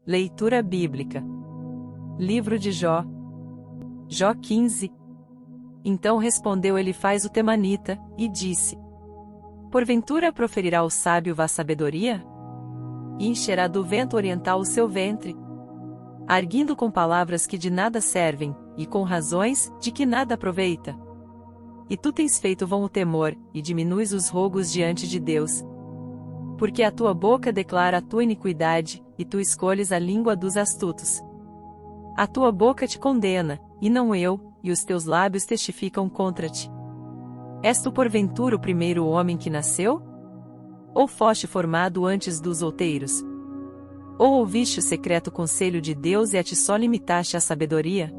Leitura bíblica. Livro de Jó. Jó 15. Então respondeu Elifaz o temanita, e disse: Porventura proferirá o sábio vã sabedoria? E encherá do vento oriental o seu ventre, arguindo com palavras que de nada servem, e com razões de que nada aproveita. E tu tens feito vão o temor, e diminuis os rogos diante de Deus. Porque a tua boca declara a tua iniquidade, e tu escolhes a língua dos astutos. A tua boca te condena, e não eu, e os teus lábios testificam contra ti. És tu porventura o primeiro homem que nasceu? Ou foste formado antes dos outeiros? Ou ouviste o secreto conselho de Deus e a ti só limitaste a sabedoria?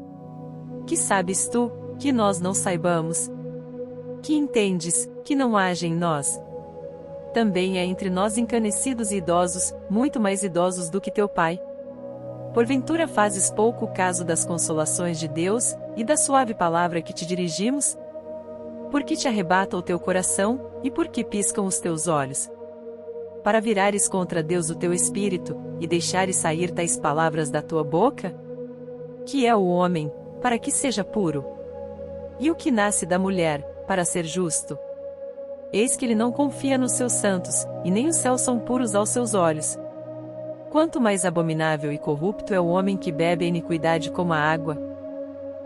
Que sabes tu, que nós não saibamos? Que entendes, que não haja em nós? Também é entre nós encanecidos e idosos, muito mais idosos do que teu pai. Porventura fazes pouco caso das consolações de Deus, e da suave palavra que te dirigimos? Por que te arrebata o teu coração, e por que piscam os teus olhos? Para virares contra Deus o teu espírito, e deixares sair tais palavras da tua boca? Que é o homem, para que seja puro? E o que nasce da mulher, para ser justo? Eis que ele não confia nos seus santos, e nem os céus são puros aos seus olhos. Quanto mais abominável e corrupto é o homem que bebe a iniquidade como a água.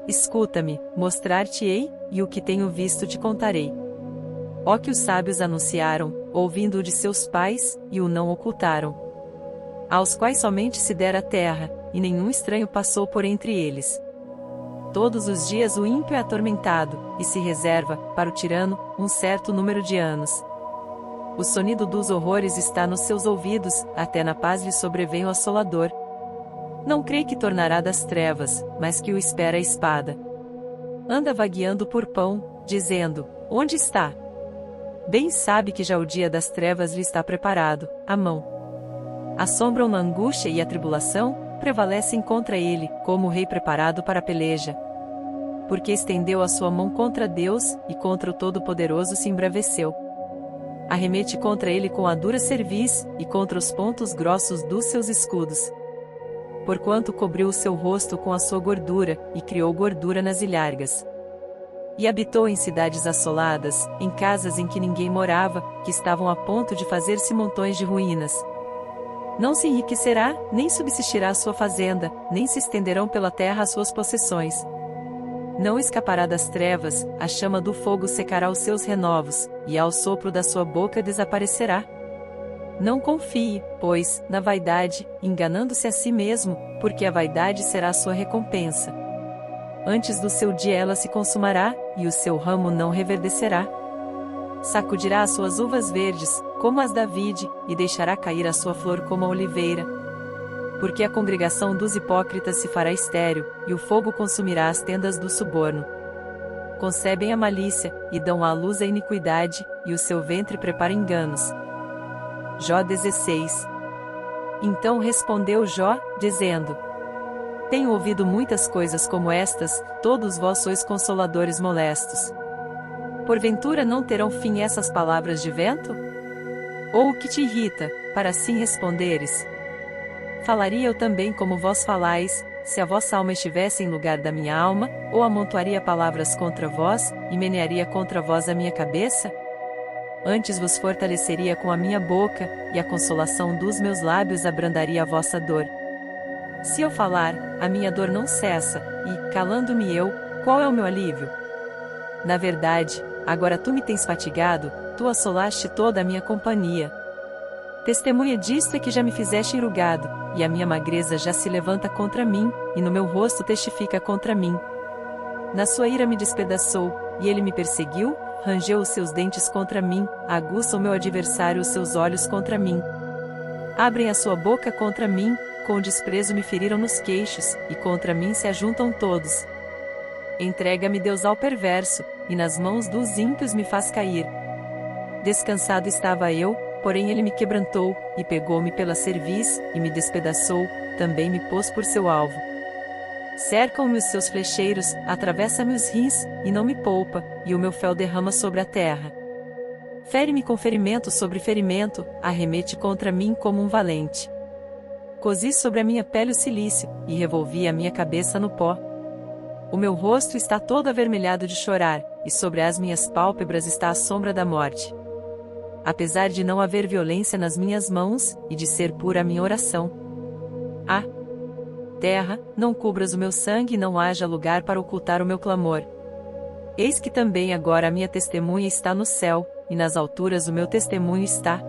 Escuta-me, mostrar-te-ei, e o que tenho visto te contarei. Ó que os sábios anunciaram, ouvindo-o de seus pais, e o não ocultaram. Aos quais somente se dera a terra, e nenhum estranho passou por entre eles. Todos os dias o ímpio é atormentado, e se reserva, para o tirano, um certo número de anos. O sonido dos horrores está nos seus ouvidos, até na paz lhe sobrevém o assolador. Não crê que tornará das trevas, mas que o espera a espada. Anda vagueando por pão, dizendo: Onde está? Bem sabe que já o dia das trevas lhe está preparado, à mão. Assombram-no a angústia e a tribulação, prevalecem contra ele, como o rei preparado para a peleja. Porque estendeu a sua mão contra Deus, e contra o Todo-Poderoso se embraveceu. Arremete contra ele com a dura cerviz, e contra os pontos grossos dos seus escudos. Porquanto cobriu o seu rosto com a sua gordura, e criou gordura nas ilhargas. E habitou em cidades assoladas, em casas em que ninguém morava, que estavam a ponto de fazer-se montões de ruínas. Não se enriquecerá, nem subsistirá a sua fazenda, nem se estenderão pela terra as suas possessões. Não escapará das trevas, a chama do fogo secará os seus renovos, e ao sopro da sua boca desaparecerá. Não confie, pois, na vaidade, enganando-se a si mesmo, porque a vaidade será a sua recompensa. Antes do seu dia ela se consumará, e o seu ramo não reverdecerá. Sacudirá as suas uvas verdes, como as da vide, e deixará cair a sua flor como a oliveira. Porque a congregação dos hipócritas se fará estéril, e o fogo consumirá as tendas do suborno. Concebem a malícia, e dão à luz a iniquidade, e o seu ventre prepara enganos. Jó 16. Então respondeu Jó, dizendo: Tenho ouvido muitas coisas como estas, todos vós sois consoladores molestos. Porventura não terão fim essas palavras de vento? Ou o que te irrita, para assim responderes? Falaria eu também como vós falais, se a vossa alma estivesse em lugar da minha alma, ou amontoaria palavras contra vós, e menearia contra vós a minha cabeça? Antes vos fortaleceria com a minha boca, e a consolação dos meus lábios abrandaria a vossa dor. Se eu falar, a minha dor não cessa, e, calando-me eu, qual é o meu alívio? Na verdade, agora tu me tens fatigado, tu assolaste toda a minha companhia. Testemunha disto é que já me fizeste enrugado, e a minha magreza já se levanta contra mim, e no meu rosto testifica contra mim. Na sua ira me despedaçou, e ele me perseguiu, rangeu os seus dentes contra mim, aguça o meu adversário os seus olhos contra mim. Abrem a sua boca contra mim, com desprezo me feriram nos queixos, e contra mim se ajuntam todos. Entrega-me Deus ao perverso, e nas mãos dos ímpios me faz cair. Descansado estava eu, porém ele me quebrantou, e pegou-me pela cerviz, e me despedaçou, também me pôs por seu alvo. Cercam-me os seus flecheiros, atravessa-me os rins, e não me poupa, e o meu fel derrama sobre a terra. Fere-me com ferimento sobre ferimento, arremete contra mim como um valente. Cozi sobre a minha pele o cilício, e revolvi a minha cabeça no pó. O meu rosto está todo avermelhado de chorar, e sobre as minhas pálpebras está a sombra da morte. Apesar de não haver violência nas minhas mãos, e de ser pura a minha oração. Ah! Terra, não cubras o meu sangue e não haja lugar para ocultar o meu clamor. Eis que também agora a minha testemunha está no céu, e nas alturas o meu testemunho está.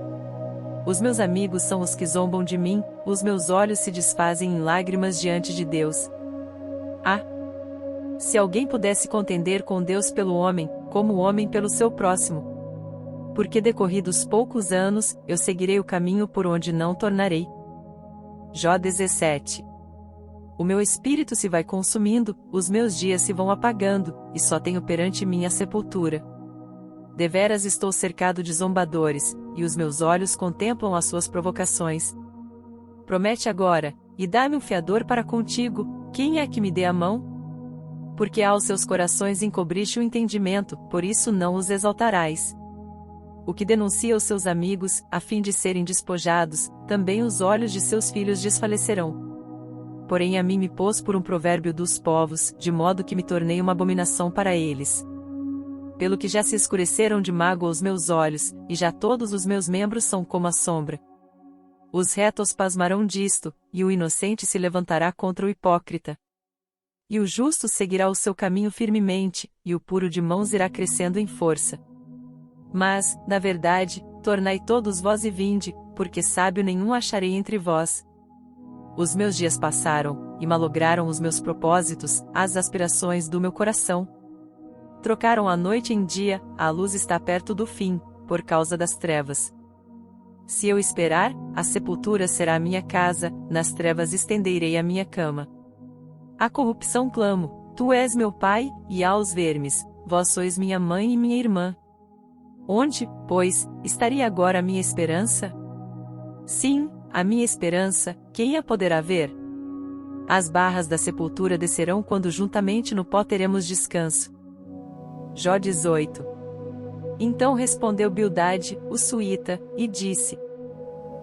Os meus amigos são os que zombam de mim, os meus olhos se desfazem em lágrimas diante de Deus. Ah! Se alguém pudesse contender com Deus pelo homem, como o homem pelo seu próximo. Porque decorridos poucos anos, eu seguirei o caminho por onde não tornarei. Jó 17. O meu espírito se vai consumindo, os meus dias se vão apagando, e só tenho perante mim a sepultura. Deveras estou cercado de zombadores, e os meus olhos contemplam as suas provocações. Promete agora, e dá-me um fiador para contigo, quem é que me dê a mão? Porque aos seus corações encobriste o entendimento, por isso não os exaltarás. O que denuncia os seus amigos, a fim de serem despojados, também os olhos de seus filhos desfalecerão. Porém a mim me pôs por um provérbio dos povos, de modo que me tornei uma abominação para eles. Pelo que já se escureceram de mágoa os meus olhos, e já todos os meus membros são como a sombra. Os retos pasmarão disto, e o inocente se levantará contra o hipócrita. E o justo seguirá o seu caminho firmemente, e o puro de mãos irá crescendo em força. Mas, na verdade, tornai todos vós e vinde, porque sábio nenhum acharei entre vós. Os meus dias passaram, e malograram os meus propósitos, as aspirações do meu coração. Trocaram a noite em dia, a luz está perto do fim, por causa das trevas. Se eu esperar, a sepultura será a minha casa, nas trevas estenderei a minha cama. À corrupção clamo, tu és meu pai, e aos vermes, vós sois minha mãe e minha irmã. Onde, pois, estaria agora a minha esperança? Sim, a minha esperança, quem a poderá ver? As barras da sepultura descerão quando juntamente no pó teremos descanso. Jó 18. Então respondeu Bildade, o suíta, e disse: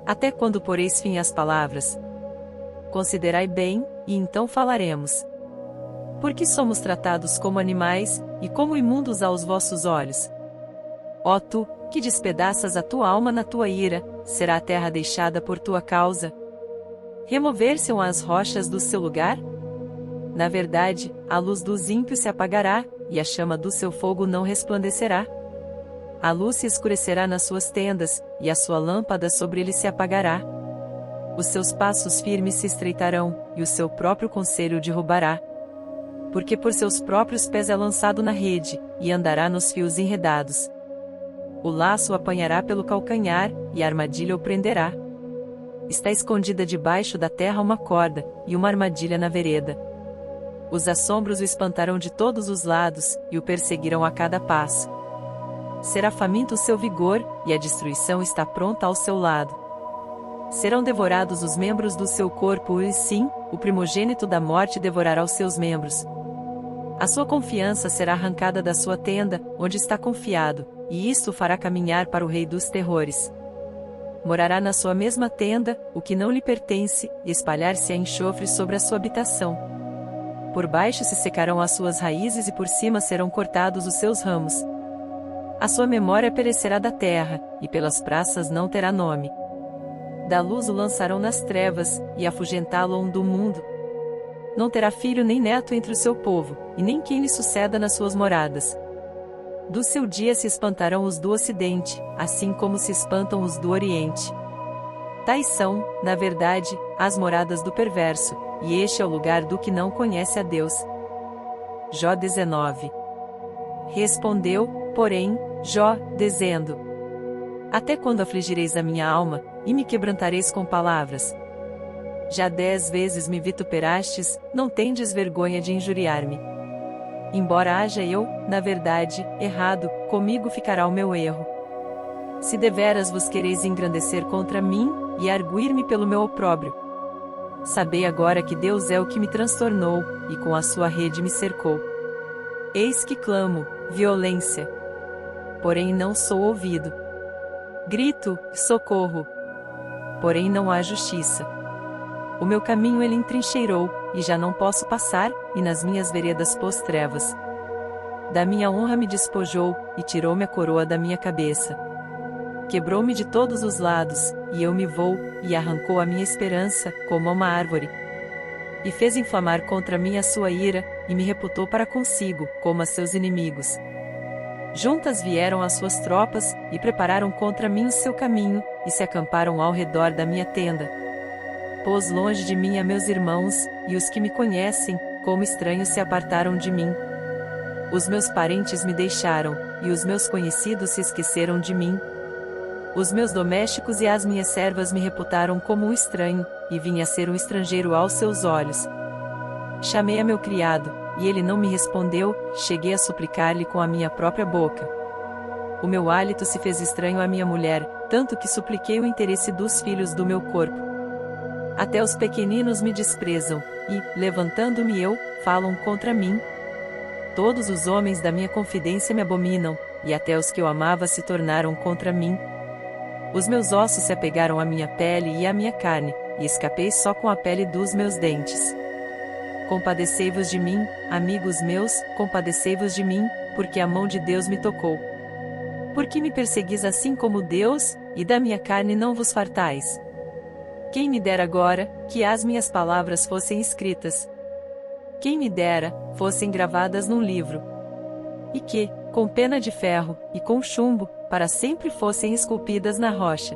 Até quando poreis fim às palavras? Considerai bem, e então falaremos. Porque somos tratados como animais, e como imundos aos vossos olhos? Ó tu, que despedaças a tua alma na tua ira, será a terra deixada por tua causa? Remover-se-ão as rochas do seu lugar? Na verdade, a luz dos ímpios se apagará, e a chama do seu fogo não resplandecerá. A luz se escurecerá nas suas tendas, e a sua lâmpada sobre ele se apagará. Os seus passos firmes se estreitarão, e o seu próprio conselho derrubará. Porque por seus próprios pés é lançado na rede, e andará nos fios enredados. O laço o apanhará pelo calcanhar, e a armadilha o prenderá. Está escondida debaixo da terra uma corda, e uma armadilha na vereda. Os assombros o espantarão de todos os lados, e o perseguirão a cada passo. Será faminto o seu vigor, e a destruição está pronta ao seu lado. Serão devorados os membros do seu corpo e sim, o primogênito da morte devorará os seus membros. A sua confiança será arrancada da sua tenda, onde está confiado, e isto o fará caminhar para o rei dos terrores. Morará na sua mesma tenda, o que não lhe pertence, e espalhar-se-á enxofre sobre a sua habitação. Por baixo se secarão as suas raízes e por cima serão cortados os seus ramos. A sua memória perecerá da terra, e pelas praças não terá nome. Da luz o lançarão nas trevas, e afugentá-lo-ão do mundo. Não terá filho nem neto entre o seu povo, e nem quem lhe suceda nas suas moradas. Do seu dia se espantarão os do ocidente, assim como se espantam os do oriente. Tais são, na verdade, as moradas do perverso, e este é o lugar do que não conhece a Deus. Jó 19. Respondeu, porém, Jó, dizendo: Até quando afligireis a minha alma, e me quebrantareis com palavras? Já 10 vezes me vituperastes, não tendes vergonha de injuriar-me. Embora haja eu, na verdade, errado, comigo ficará o meu erro. Se deveras vos quereis engrandecer contra mim, e arguir-me pelo meu opróbrio, sabei agora que Deus é o que me transtornou, e com a sua rede me cercou. Eis que clamo, violência. Porém não sou ouvido. Grito, socorro. Porém não há justiça. O meu caminho ele entrincheirou, e já não posso passar, e nas minhas veredas pôs trevas. Da minha honra me despojou, e tirou-me a coroa da minha cabeça. Quebrou-me de todos os lados, e eu me vou, e arrancou a minha esperança, como a uma árvore. E fez inflamar contra mim a sua ira, e me reputou para consigo, como a seus inimigos. Juntas vieram as suas tropas, e prepararam contra mim o seu caminho, e se acamparam ao redor da minha tenda. Pôs longe de mim a meus irmãos, e os que me conhecem, como estranhos se apartaram de mim. Os meus parentes me deixaram, e os meus conhecidos se esqueceram de mim. Os meus domésticos e as minhas servas me reputaram como um estranho, e vim a ser um estrangeiro aos seus olhos. Chamei a meu criado, e ele não me respondeu, cheguei a suplicar-lhe com a minha própria boca. O meu hálito se fez estranho à minha mulher, tanto que supliquei o interesse dos filhos do meu corpo. Até os pequeninos me desprezam, e, levantando-me eu, falam contra mim. Todos os homens da minha confidência me abominam, e até os que eu amava se tornaram contra mim. Os meus ossos se apegaram à minha pele e à minha carne, e escapei só com a pele dos meus dentes. Compadecei-vos de mim, amigos meus, compadecei-vos de mim, porque a mão de Deus me tocou. Por que me perseguis assim como Deus, e da minha carne não vos fartais? Quem me dera agora, que as minhas palavras fossem escritas. Quem me dera, fossem gravadas num livro. E que, com pena de ferro, e com chumbo, para sempre fossem esculpidas na rocha.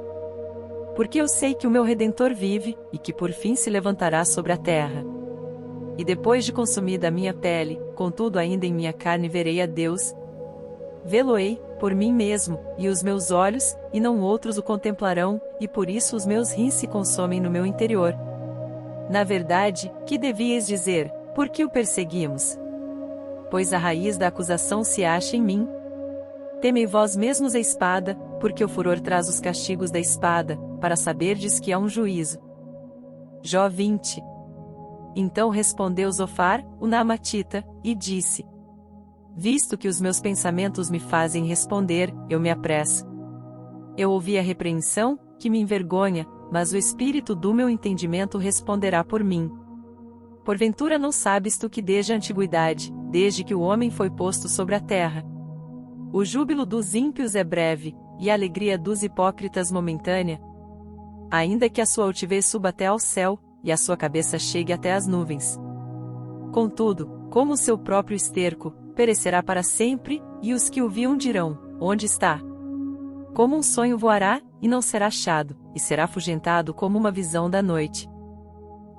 Porque eu sei que o meu Redentor vive, e que por fim se levantará sobre a terra. E depois de consumida a minha pele, contudo ainda em minha carne verei a Deus. Vê-lo-ei, por mim mesmo, e os meus olhos, e não outros o contemplarão, e por isso os meus rins se consomem no meu interior. Na verdade, que devíeis dizer, por que o perseguimos? Pois a raiz da acusação se acha em mim. Temei vós mesmos a espada, porque o furor traz os castigos da espada, para saberdes que há um juízo. Jó 20. Então respondeu Zofar, o Naamatita, e disse: Visto que os meus pensamentos me fazem responder, eu me apresso. Eu ouvi a repreensão, que me envergonha, mas o espírito do meu entendimento responderá por mim. Porventura não sabes tu que desde a antiguidade, desde que o homem foi posto sobre a terra, o júbilo dos ímpios é breve, e a alegria dos hipócritas momentânea? Ainda que a sua altivez suba até ao céu, e a sua cabeça chegue até as nuvens. Contudo, como o seu próprio esterco, perecerá para sempre, e os que o viam dirão, onde está? Como um sonho voará, e não será achado, e será afugentado como uma visão da noite.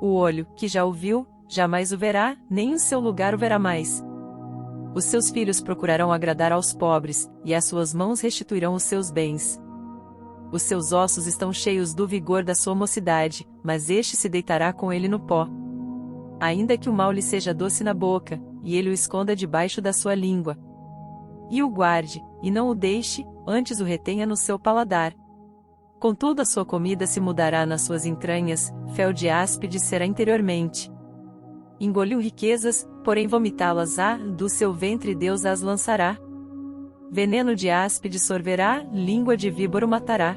O olho, que já o viu, jamais o verá, nem o seu lugar o verá mais. Os seus filhos procurarão agradar aos pobres, e as suas mãos restituirão os seus bens. Os seus ossos estão cheios do vigor da sua mocidade, mas este se deitará com ele no pó. Ainda que o mal lhe seja doce na boca, e ele o esconda debaixo da sua língua. E o guarde, e não o deixe, antes o retenha no seu paladar. Contudo a sua comida se mudará nas suas entranhas, fel de áspide será interiormente. Engoliu riquezas, porém vomitá-las do seu ventre Deus as lançará. Veneno de áspide sorverá, língua de víbora o matará.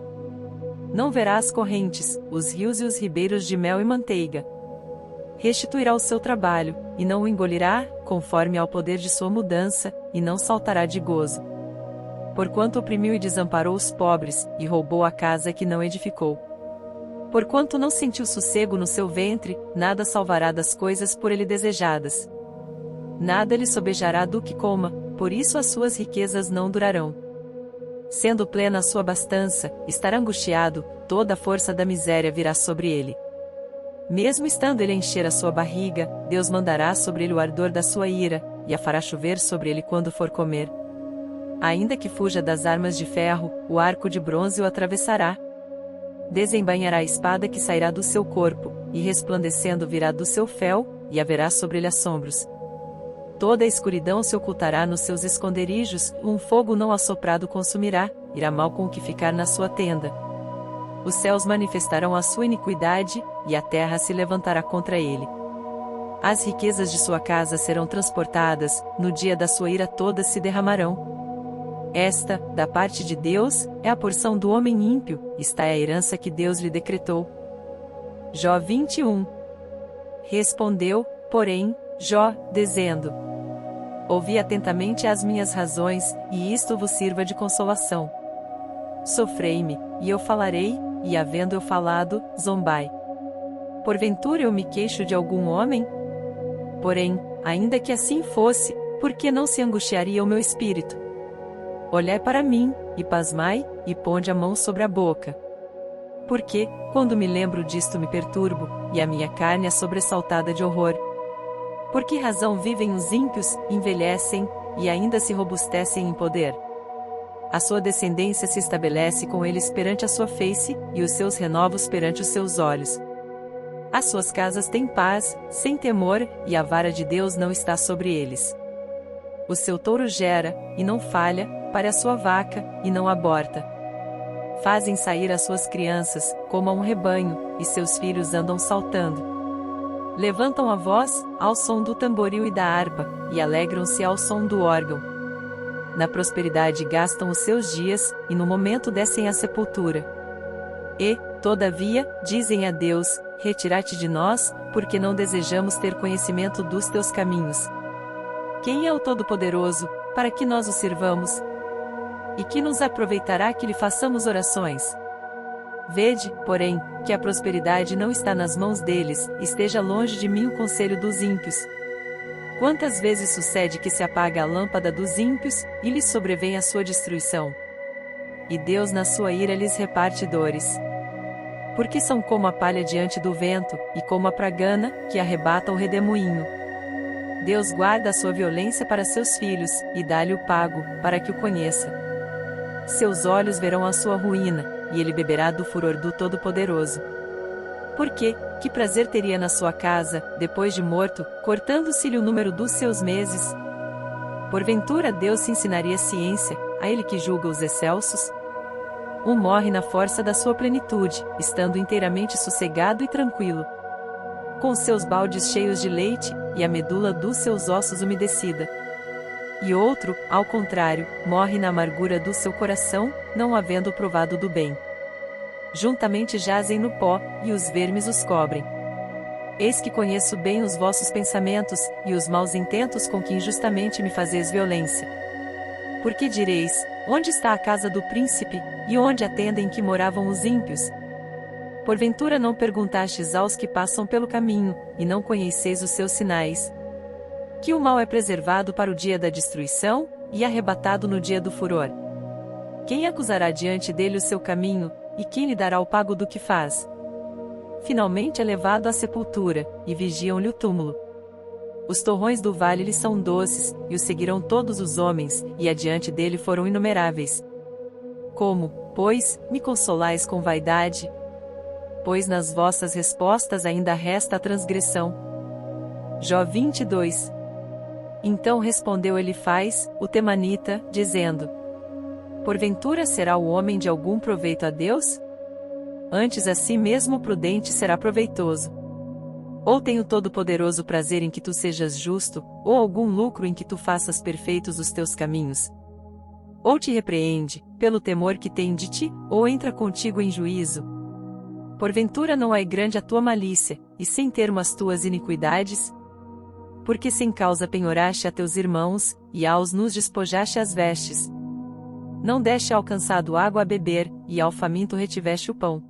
Não verá as correntes, os rios e os ribeiros de mel e manteiga. Restituirá o seu trabalho, e não o engolirá, conforme ao poder de sua mudança, e não saltará de gozo. Porquanto oprimiu e desamparou os pobres, e roubou a casa que não edificou. Porquanto não sentiu sossego no seu ventre, nada salvará das coisas por ele desejadas. Nada lhe sobejará do que coma, por isso as suas riquezas não durarão. Sendo plena a sua abastança, estará angustiado, toda a força da miséria virá sobre ele. Mesmo estando ele a encher a sua barriga, Deus mandará sobre ele o ardor da sua ira, e a fará chover sobre ele quando for comer. Ainda que fuja das armas de ferro, o arco de bronze o atravessará. Desembainhará a espada que sairá do seu corpo, e resplandecendo virá do seu fel, e haverá sobre ele assombros. Toda a escuridão se ocultará nos seus esconderijos, um fogo não assoprado consumirá, irá mal com o que ficar na sua tenda. Os céus manifestarão a sua iniquidade, e a terra se levantará contra ele. As riquezas de sua casa serão transportadas, no dia da sua ira todas se derramarão. Esta, da parte de Deus, é a porção do homem ímpio, está é a herança que Deus lhe decretou. Jó 21. Respondeu, porém, Jó, dizendo: ouvi atentamente as minhas razões, e isto vos sirva de consolação. Sofrei-me, e eu falarei, e havendo eu falado, zombai. Porventura eu me queixo de algum homem? Porém, ainda que assim fosse, por que não se angustiaria o meu espírito? Olhai para mim, e pasmai, e ponde a mão sobre a boca. Porque, quando me lembro disto me perturbo, e a minha carne é sobressaltada de horror. Por que razão vivem os ímpios, envelhecem, e ainda se robustecem em poder? A sua descendência se estabelece com eles perante a sua face, e os seus renovos perante os seus olhos. As suas casas têm paz, sem temor, e a vara de Deus não está sobre eles. O seu touro gera, e não falha, para a sua vaca, e não aborta. Fazem sair as suas crianças, como a um rebanho, e seus filhos andam saltando. Levantam a voz, ao som do tamboril e da harpa, e alegram-se ao som do órgão. Na prosperidade gastam os seus dias, e no momento descem à sepultura. E, todavia, dizem a Deus: retira-te de nós, porque não desejamos ter conhecimento dos teus caminhos. Quem é o Todo-Poderoso, para que nós o sirvamos? E que nos aproveitará que lhe façamos orações? Vede, porém, que a prosperidade não está nas mãos deles, esteja longe de mim o conselho dos ímpios. Quantas vezes sucede que se apaga a lâmpada dos ímpios, e lhes sobrevém a sua destruição? E Deus na sua ira lhes reparte dores. Porque são como a palha diante do vento, e como a pragana, que arrebata o redemoinho. Deus guarda a sua violência para seus filhos, e dá-lhe o pago, para que o conheça. Seus olhos verão a sua ruína, e ele beberá do furor do Todo-Poderoso. Porque, que prazer teria na sua casa, depois de morto, cortando-se-lhe o número dos seus meses? Porventura Deus se ensinaria ciência, a ele que julga os excelsos? Um morre na força da sua plenitude, estando inteiramente sossegado e tranquilo, com seus baldes cheios de leite, e a medula dos seus ossos umedecida. E outro, ao contrário, morre na amargura do seu coração, não havendo provado do bem. Juntamente jazem no pó, e os vermes os cobrem. Eis que conheço bem os vossos pensamentos, e os maus intentos com que injustamente me fazeis violência. Porque direis: onde está a casa do príncipe, e onde a tenda em que moravam os ímpios? Porventura não perguntastes aos que passam pelo caminho, e não conheceis os seus sinais? Que o mal é preservado para o dia da destruição, e arrebatado no dia do furor. Quem acusará diante dele o seu caminho, e quem lhe dará o pago do que faz? Finalmente é levado à sepultura, e vigiam-lhe o túmulo. Os torrões do vale lhe são doces, e o seguirão todos os homens, e adiante dele foram inumeráveis. Como, pois, me consolais com vaidade? Pois nas vossas respostas ainda resta a transgressão. Jó 22. Então respondeu Elifaz, o temanita, dizendo: porventura será o homem de algum proveito a Deus? Antes a si mesmo prudente será proveitoso. Ou tem o Todo-Poderoso prazer em que tu sejas justo, ou algum lucro em que tu faças perfeitos os teus caminhos? Ou te repreende, pelo temor que tem de ti, ou entra contigo em juízo? Porventura não é grande a tua malícia, e sem termo as tuas iniquidades? Porque sem causa penhoraste a teus irmãos, e aos nus despojaste as vestes. Não deste ao cansado água a beber, e ao faminto retiveste o pão.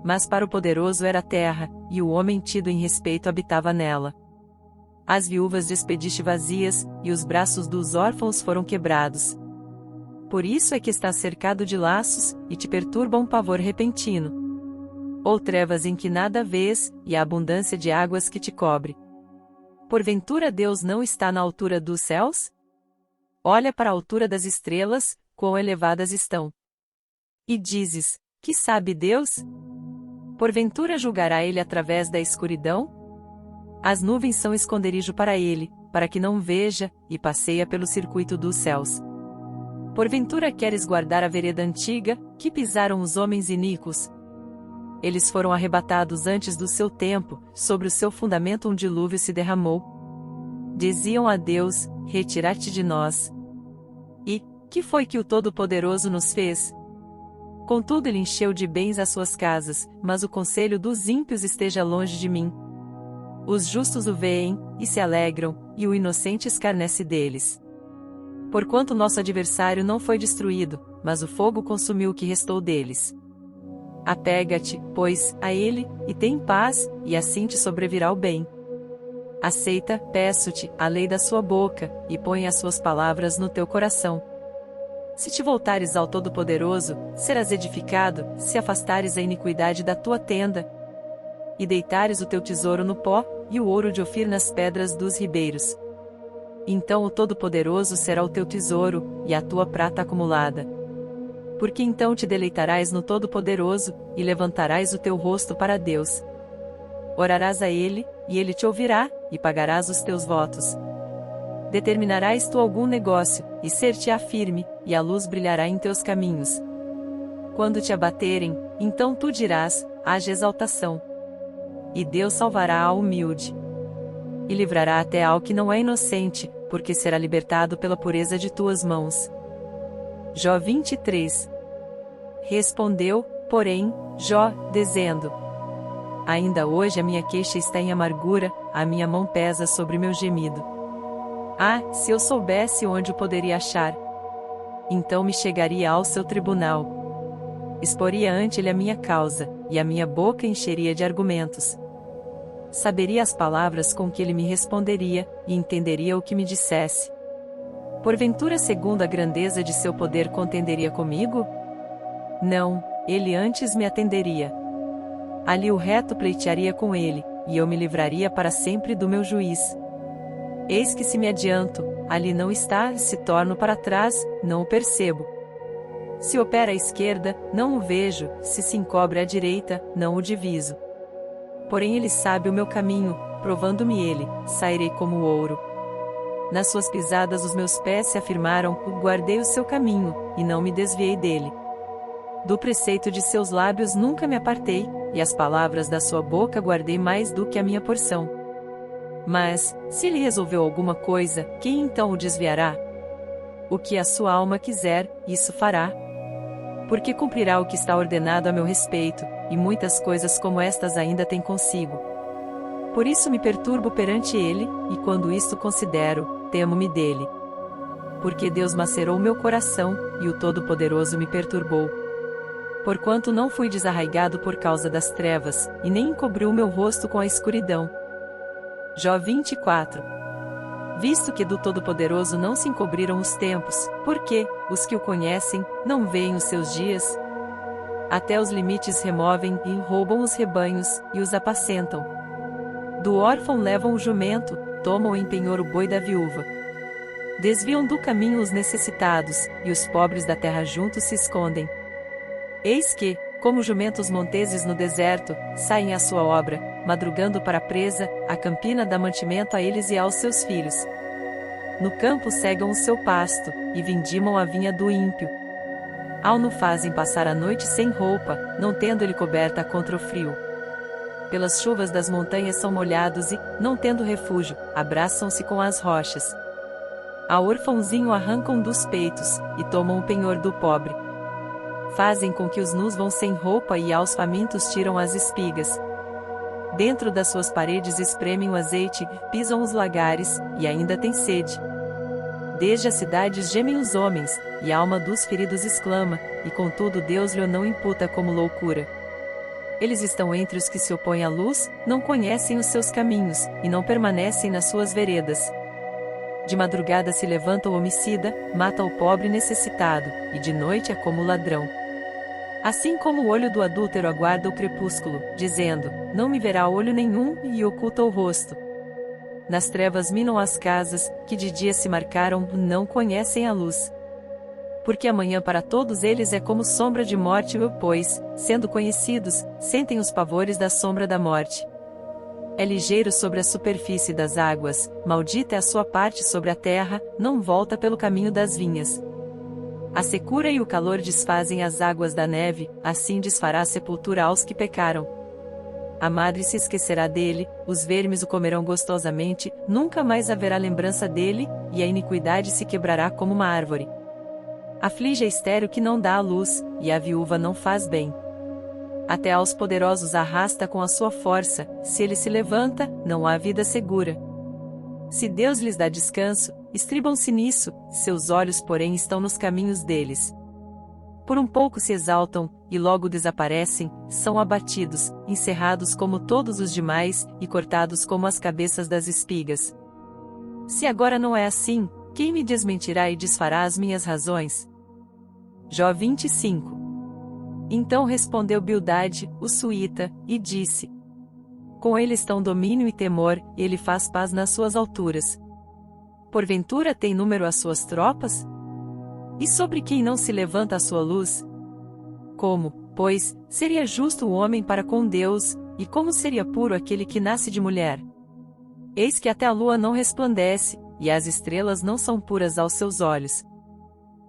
Mas para o poderoso era a terra, e o homem tido em respeito habitava nela. As viúvas despediste vazias, e os braços dos órfãos foram quebrados. Por isso é que estás cercado de laços, e te perturba um pavor repentino. Ou trevas em que nada vês, e a abundância de águas que te cobre. Porventura Deus não está na altura dos céus? Olha para a altura das estrelas, quão elevadas estão. E dizes: que sabe Deus? Porventura julgará ele através da escuridão? As nuvens são esconderijo para ele, para que não veja, e passeia pelo circuito dos céus. Porventura queres guardar a vereda antiga, que pisaram os homens iníquos? Eles foram arrebatados antes do seu tempo, sobre o seu fundamento um dilúvio se derramou. Diziam a Deus: retira-te de nós. E, que foi que o Todo-Poderoso nos fez? Contudo ele encheu de bens as suas casas, mas o conselho dos ímpios esteja longe de mim. Os justos o veem, e se alegram, e o inocente escarnece deles. Porquanto nosso adversário não foi destruído, mas o fogo consumiu o que restou deles. Apega-te, pois, a ele, e tem paz, e assim te sobrevirá o bem. Aceita, peço-te, a lei da sua boca, e põe as suas palavras no teu coração. Se te voltares ao Todo-Poderoso, serás edificado, se afastares a iniquidade da tua tenda, e deitares o teu tesouro no pó, e o ouro de Ofir nas pedras dos ribeiros. Então o Todo-Poderoso será o teu tesouro, e a tua prata acumulada. Porque então te deleitarás no Todo-Poderoso, e levantarás o teu rosto para Deus. Orarás a Ele, e Ele te ouvirá, e pagarás os teus votos. Determinarás tu algum negócio, e ser-te-á firme, e a luz brilhará em teus caminhos. Quando te abaterem, então tu dirás, haja exaltação. E Deus salvará ao humilde. E livrará até ao que não é inocente, porque será libertado pela pureza de tuas mãos. Jó 23. Respondeu, porém, Jó, dizendo: Ainda hoje a minha queixa está em amargura, a minha mão pesa sobre meu gemido. Ah, se eu soubesse onde o poderia achar! Então me chegaria ao seu tribunal. Exporia ante ele a minha causa, e a minha boca encheria de argumentos. Saberia as palavras com que ele me responderia, e entenderia o que me dissesse. Porventura, segundo a grandeza de seu poder, contenderia comigo? Não, ele antes me atenderia. Ali o reto pleitearia com ele, e eu me livraria para sempre do meu juiz. Eis que se me adianto, ali não está, se torno para trás, não o percebo. Se opera à esquerda, não o vejo, se encobre à direita, não o diviso. Porém ele sabe o meu caminho, provando-me ele, sairei como ouro. Nas suas pisadas os meus pés se afirmaram, guardei o seu caminho, e não me desviei dele. Do preceito de seus lábios nunca me apartei, e as palavras da sua boca guardei mais do que a minha porção. Mas, se ele resolveu alguma coisa, quem então o desviará? O que a sua alma quiser, isso fará. Porque cumprirá o que está ordenado a meu respeito, e muitas coisas como estas ainda tem consigo. Por isso me perturbo perante ele, e quando isto considero, temo-me dele. Porque Deus macerou meu coração, e o Todo-Poderoso me perturbou. Porquanto não fui desarraigado por causa das trevas, e nem encobriu meu rosto com a escuridão. Jó 24. Visto que do Todo-Poderoso não se encobriram os tempos, porque, os que o conhecem, não veem os seus dias? Até os limites removem e roubam os rebanhos, e os apacentam. Do órfão levam o jumento, tomam em penhor o boi da viúva. Desviam do caminho os necessitados, e os pobres da terra juntos se escondem. Eis que, como jumentos monteses no deserto, saem à sua obra, madrugando para a presa, a campina dá mantimento a eles e aos seus filhos. No campo cegam o seu pasto, e vindimam a vinha do ímpio. Ao no fazem passar a noite sem roupa, não tendo ele coberta contra o frio. Pelas chuvas das montanhas são molhados e, não tendo refúgio, abraçam-se com as rochas. A orfãozinho arrancam dos peitos, e tomam o penhor do pobre. Fazem com que os nus vão sem roupa e aos famintos tiram as espigas. Dentro das suas paredes espremem o azeite, pisam os lagares, e ainda têm sede. Desde as cidades gemem os homens, e a alma dos feridos exclama, e contudo Deus lhe não imputa como loucura. Eles estão entre os que se opõem à luz, não conhecem os seus caminhos, e não permanecem nas suas veredas. De madrugada se levanta o homicida, mata o pobre necessitado, e de noite é como o ladrão. Assim como o olho do adúltero aguarda o crepúsculo, dizendo, não me verá olho nenhum, e oculta o rosto. Nas trevas minam as casas, que de dia se marcaram, não conhecem a luz. Porque amanhã para todos eles é como sombra de morte, pois, sendo conhecidos, sentem os pavores da sombra da morte. É ligeiro sobre a superfície das águas, maldita é a sua parte sobre a terra, não volta pelo caminho das vinhas. A secura e o calor desfazem as águas da neve, assim desfará a sepultura aos que pecaram. A madre se esquecerá dele, os vermes o comerão gostosamente, nunca mais haverá lembrança dele, e a iniquidade se quebrará como uma árvore. Aflige a estéril que não dá a luz, e a viúva não faz bem. Até aos poderosos arrasta com a sua força, se ele se levanta, não há vida segura. Se Deus lhes dá descanso, estribam-se nisso, seus olhos porém estão nos caminhos deles. Por um pouco se exaltam, e logo desaparecem, são abatidos, encerrados como todos os demais, e cortados como as cabeças das espigas. Se agora não é assim, quem me desmentirá e desfará as minhas razões? Jó 25. Então respondeu Bildade, o suíta, e disse: com ele estão domínio e temor, e ele faz paz nas suas alturas. Porventura tem número as suas tropas? E sobre quem não se levanta a sua luz? Como, pois, seria justo o homem para com Deus, e como seria puro aquele que nasce de mulher? Eis que até a lua não resplandece, e as estrelas não são puras aos seus olhos.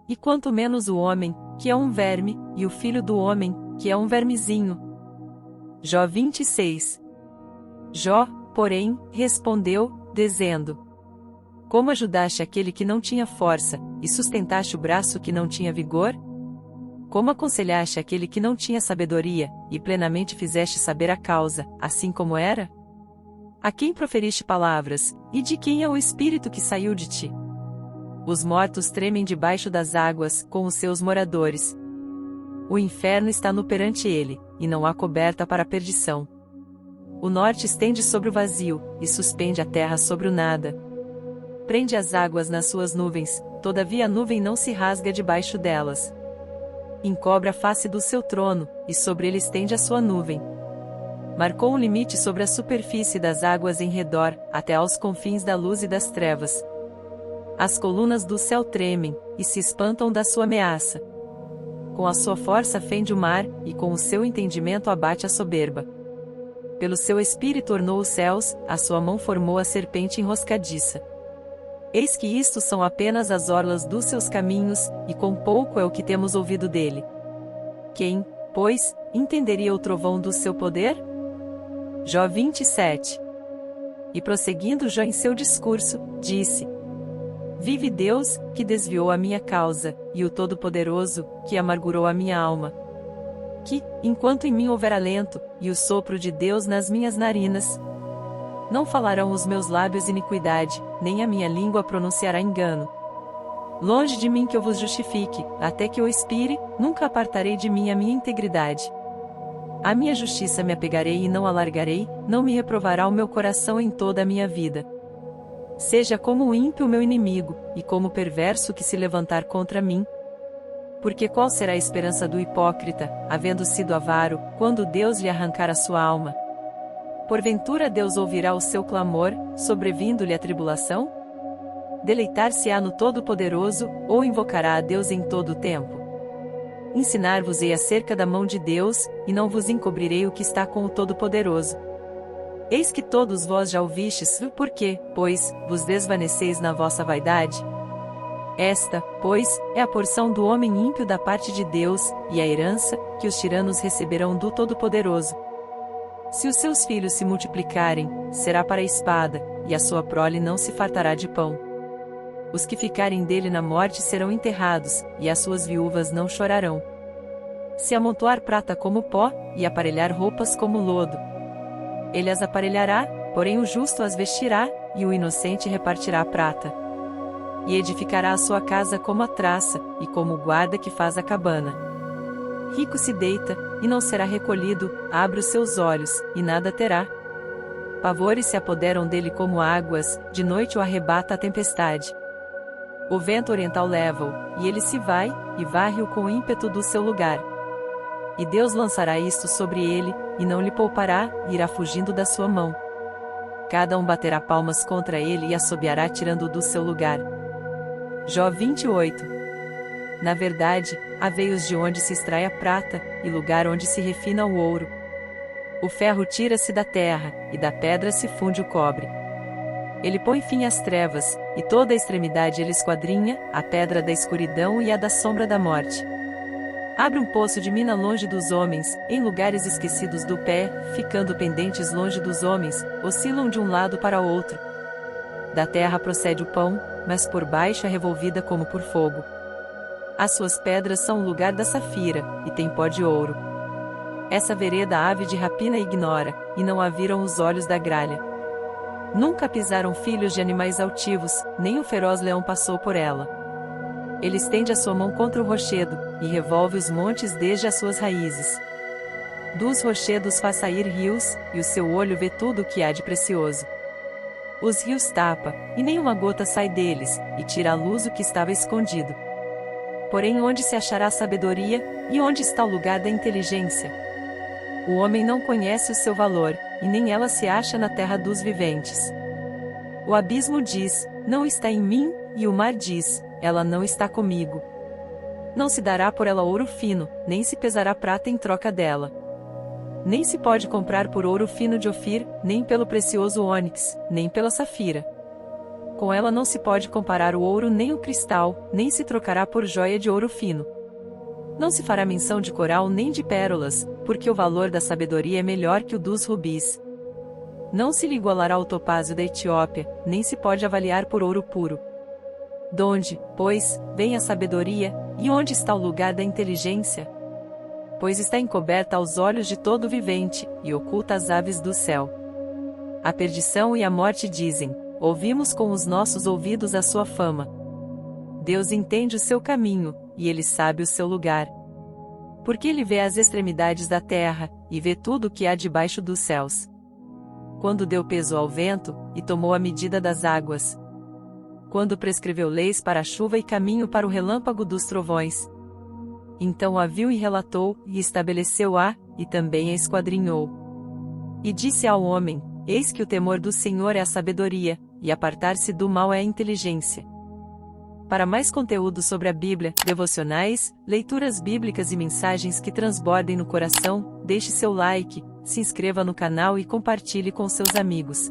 E quanto menos o homem, que é um verme, e o filho do homem, que é um vermezinho. Jó 26. Jó, porém, respondeu, dizendo: como ajudaste aquele que não tinha força, e sustentaste o braço que não tinha vigor? Como aconselhaste aquele que não tinha sabedoria, e plenamente fizeste saber a causa, assim como era? A quem proferiste palavras, e de quem é o espírito que saiu de ti? Os mortos tremem debaixo das águas, com os seus moradores. O inferno está nu perante ele, e não há coberta para a perdição. O norte estende sobre o vazio, e suspende a terra sobre o nada. Prende as águas nas suas nuvens, todavia a nuvem não se rasga debaixo delas. Encobre a face do seu trono, e sobre ele estende a sua nuvem. Marcou um limite sobre a superfície das águas em redor, até aos confins da luz e das trevas. As colunas do céu tremem, e se espantam da sua ameaça. Com a sua força fende o mar, e com o seu entendimento abate a soberba. Pelo seu espírito ornou os céus, a sua mão formou a serpente enroscadiça. Eis que isto são apenas as orlas dos seus caminhos, e quão pouco é o que temos ouvido dele. Quem, pois, entenderia o trovão do seu poder? Jó 27. E prosseguindo Jó em seu discurso, disse: vive Deus, que desviou a minha causa, e o Todo-Poderoso, que amargurou a minha alma. Que, enquanto em mim houver alento, e o sopro de Deus nas minhas narinas, não falarão os meus lábios iniquidade, nem a minha língua pronunciará engano. Longe de mim que eu vos justifique, até que eu expire, nunca apartarei de mim a minha integridade. À minha justiça me apegarei e não alargarei, não me reprovará o meu coração em toda a minha vida. Seja como o ímpio meu inimigo, e como o perverso que se levantar contra mim. Porque qual será a esperança do hipócrita, havendo sido avaro, quando Deus lhe arrancar a sua alma? Porventura Deus ouvirá o seu clamor, sobrevindo-lhe a tribulação? Deleitar-se-á no Todo-Poderoso, ou invocará a Deus em todo o tempo? Ensinar-vos-ei acerca da mão de Deus, e não vos encobrirei o que está com o Todo-Poderoso. Eis que todos vós já ouvistes, porque, pois, vos desvaneceis na vossa vaidade? Esta, pois, é a porção do homem ímpio da parte de Deus, e a herança, que os tiranos receberão do Todo-Poderoso. Se os seus filhos se multiplicarem, será para a espada, e a sua prole não se fartará de pão. Os que ficarem dele na morte serão enterrados, e as suas viúvas não chorarão. Se amontoar prata como pó, e aparelhar roupas como lodo, ele as aparelhará, porém o justo as vestirá, e o inocente repartirá a prata. E edificará a sua casa como a traça, e como o guarda que faz a cabana. Rico se deita, e não será recolhido, abre os seus olhos, e nada terá. Pavores se apoderam dele como águas, de noite o arrebata a tempestade. O vento oriental leva-o, e ele se vai, e varre-o com o ímpeto do seu lugar. E Deus lançará isto sobre ele, e não lhe poupará, e irá fugindo da sua mão. Cada um baterá palmas contra ele e assobiará tirando-o do seu lugar. Jó 28. Na verdade, há veios de onde se extrai a prata, e lugar onde se refina o ouro. O ferro tira-se da terra, e da pedra se funde o cobre. Ele põe fim às trevas, e toda a extremidade ele esquadrinha, a pedra da escuridão e a da sombra da morte. Abre um poço de mina longe dos homens, em lugares esquecidos do pé, ficando pendentes longe dos homens, oscilam de um lado para o outro. Da terra procede o pão, mas por baixo é revolvida como por fogo. As suas pedras são o lugar da safira, e tem pó de ouro. Essa vereda a ave de rapina ignora, e não a viram os olhos da gralha. Nunca pisaram filhos de animais altivos, nem o feroz leão passou por ela. Ele estende a sua mão contra o rochedo, e revolve os montes desde as suas raízes. Dos rochedos faz sair rios, e o seu olho vê tudo o que há de precioso. Os rios tapa, e nenhuma gota sai deles, e tira à luz o que estava escondido. Porém onde se achará a sabedoria, e onde está o lugar da inteligência? O homem não conhece o seu valor, e nem ela se acha na terra dos viventes. O abismo diz, não está em mim, e o mar diz, ela não está comigo. Não se dará por ela ouro fino, nem se pesará prata em troca dela. Nem se pode comprar por ouro fino de Ofir, nem pelo precioso ônix, nem pela safira. Com ela não se pode comparar o ouro nem o cristal, nem se trocará por joia de ouro fino. Não se fará menção de coral nem de pérolas, porque o valor da sabedoria é melhor que o dos rubis. Não se lhe igualará o topázio da Etiópia, nem se pode avaliar por ouro puro. Donde, pois, vem a sabedoria, e onde está o lugar da inteligência? Pois está encoberta aos olhos de todo vivente, e oculta às aves do céu. A perdição e a morte dizem, ouvimos com os nossos ouvidos a sua fama. Deus entende o seu caminho, e ele sabe o seu lugar. Porque ele vê as extremidades da terra, e vê tudo o que há debaixo dos céus. Quando deu peso ao vento, e tomou a medida das águas. Quando prescreveu leis para a chuva e caminho para o relâmpago dos trovões. Então a viu e relatou, e estabeleceu-a, e também a esquadrinhou. E disse ao homem, eis que o temor do Senhor é a sabedoria, e apartar-se do mal é a inteligência. Para mais conteúdo sobre a Bíblia, devocionais, leituras bíblicas e mensagens que transbordem no coração, deixe seu like, se inscreva no canal e compartilhe com seus amigos.